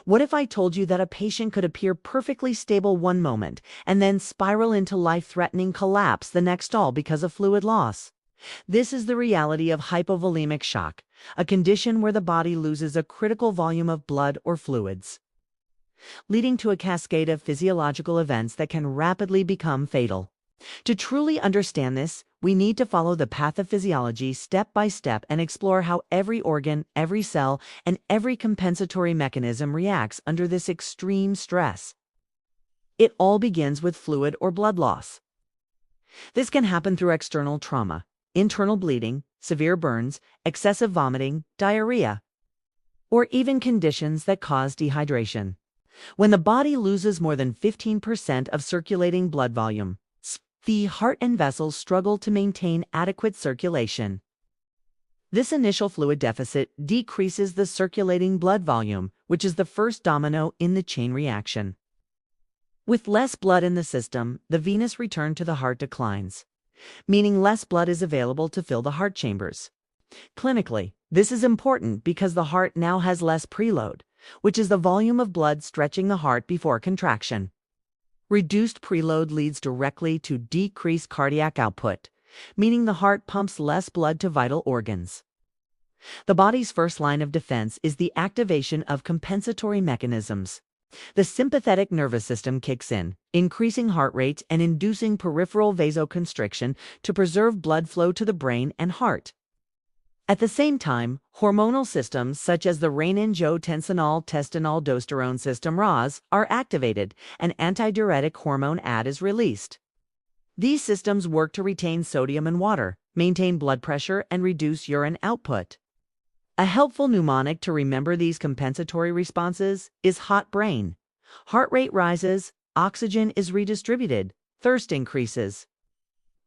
What if I told you that a patient could appear perfectly stable one moment and then spiral into life-threatening collapse the next, all because of fluid loss? This is the reality of hypovolemic shock, a condition where the body loses a critical volume of blood or fluids, leading to a cascade of physiological events that can rapidly become fatal. To truly understand this, we need to follow the pathophysiology step by step and explore how every organ, every cell, and every compensatory mechanism reacts under this extreme stress. It all begins with fluid or blood loss. This can happen through external trauma, internal bleeding, severe burns, excessive vomiting, diarrhea, or even conditions that cause dehydration. When the body loses more than 15% of circulating blood volume, the heart and vessels struggle to maintain adequate circulation. This initial fluid deficit decreases the circulating blood volume, which is the first domino in the chain reaction. With less blood in the system, the venous return to the heart declines, meaning less blood is available to fill the heart chambers. Clinically, this is important because the heart now has less preload, which is the volume of blood stretching the heart before contraction. Reduced preload leads directly to decreased cardiac output, meaning the heart pumps less blood to vital organs. The body's first line of defense is the activation of compensatory mechanisms. The sympathetic nervous system kicks in, increasing heart rate and inducing peripheral vasoconstriction to preserve blood flow to the brain and heart. At the same time, hormonal systems such as the renin-angiotensin-aldosterone system (RNurse) are activated, and antidiuretic hormone AD is released. These systems work to retain sodium and water, maintain blood pressure, and reduce urine output. A helpful mnemonic to remember these compensatory responses is hot brain. Heart rate rises, oxygen is redistributed, thirst increases.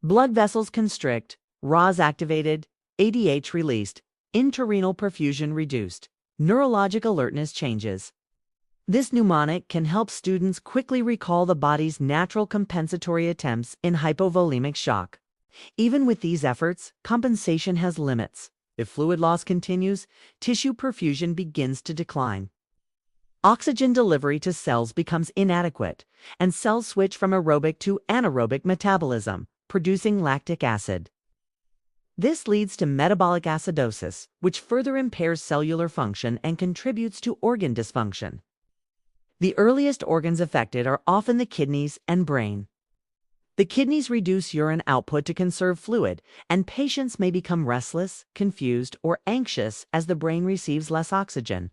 Blood vessels constrict, RNurse activated, ADH released, intrarenal perfusion reduced, neurologic alertness changes. This mnemonic can help students quickly recall the body's natural compensatory attempts in hypovolemic shock. Even with these efforts, compensation has limits. If fluid loss continues, tissue perfusion begins to decline. Oxygen delivery to cells becomes inadequate, and cells switch from aerobic to anaerobic metabolism, producing lactic acid. This leads to metabolic acidosis, which further impairs cellular function and contributes to organ dysfunction. The earliest organs affected are often the kidneys and brain. The kidneys reduce urine output to conserve fluid, and patients may become restless, confused, or anxious as the brain receives less oxygen.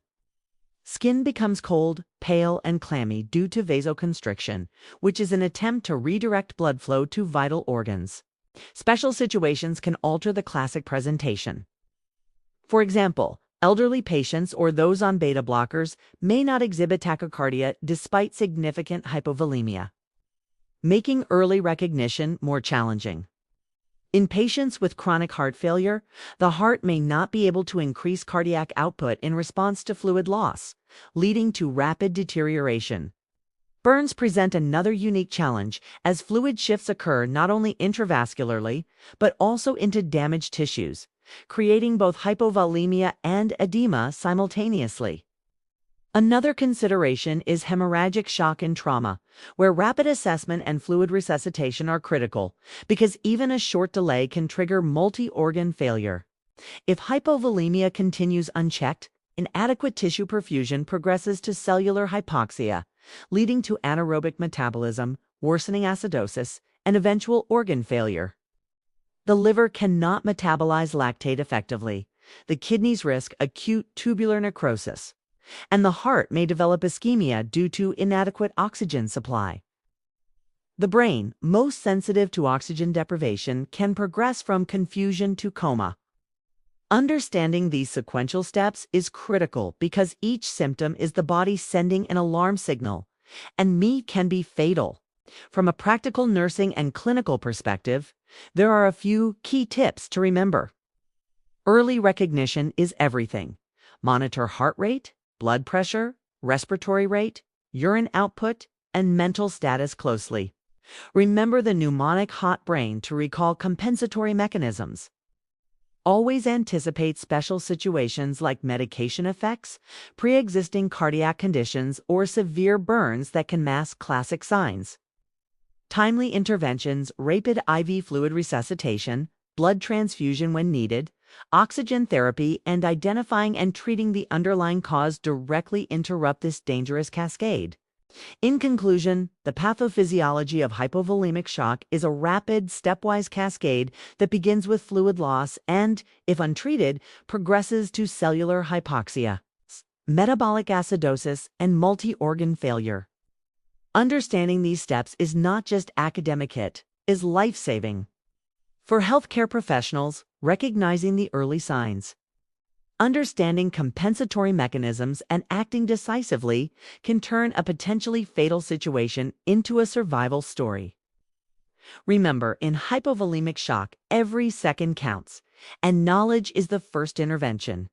Skin becomes cold, pale, and clammy due to vasoconstriction, which is an attempt to redirect blood flow to vital organs. Special situations can alter the classic presentation. For example, elderly patients or those on beta blockers may not exhibit tachycardia despite significant hypovolemia, making early recognition more challenging. In patients with chronic heart failure, the heart may not be able to increase cardiac output in response to fluid loss, leading to rapid deterioration. Burns present another unique challenge, as fluid shifts occur not only intravascularly, but also into damaged tissues, creating both hypovolemia and edema simultaneously. Another consideration is hemorrhagic shock and trauma, where rapid assessment and fluid resuscitation are critical, because even a short delay can trigger multi-organ failure. If hypovolemia continues unchecked, inadequate tissue perfusion progresses to cellular hypoxia, leading to anaerobic metabolism, worsening acidosis, and eventual organ failure. The liver cannot metabolize lactate effectively. The kidneys risk acute tubular necrosis, and the heart may develop ischemia due to inadequate oxygen supply. The brain, most sensitive to oxygen deprivation, can progress from confusion to coma. Understanding these sequential steps is critical because each symptom is the body sending an alarm signal, and can be fatal. From a practical nursing and clinical perspective, there are a few key tips to remember. Early recognition is everything. Monitor heart rate, blood pressure, respiratory rate, urine output, and mental status closely. Remember the mnemonic hot brain to recall compensatory mechanisms. Always anticipate special situations like medication effects, pre-existing cardiac conditions, or severe burns that can mask classic signs. Timely interventions, rapid IV fluid resuscitation, blood transfusion when needed, oxygen therapy, and identifying and treating the underlying cause directly interrupt this dangerous cascade. In conclusion, the pathophysiology of hypovolemic shock is a rapid, stepwise cascade that begins with fluid loss and, if untreated, progresses to cellular hypoxia, metabolic acidosis, and multi-organ failure. Understanding these steps is not just academic hit, is life-saving. For healthcare professionals, recognizing the early signs, understanding compensatory mechanisms and acting decisively can turn a potentially fatal situation into a survival story. Remember, in hypovolemic shock, every second counts, and knowledge is the first intervention.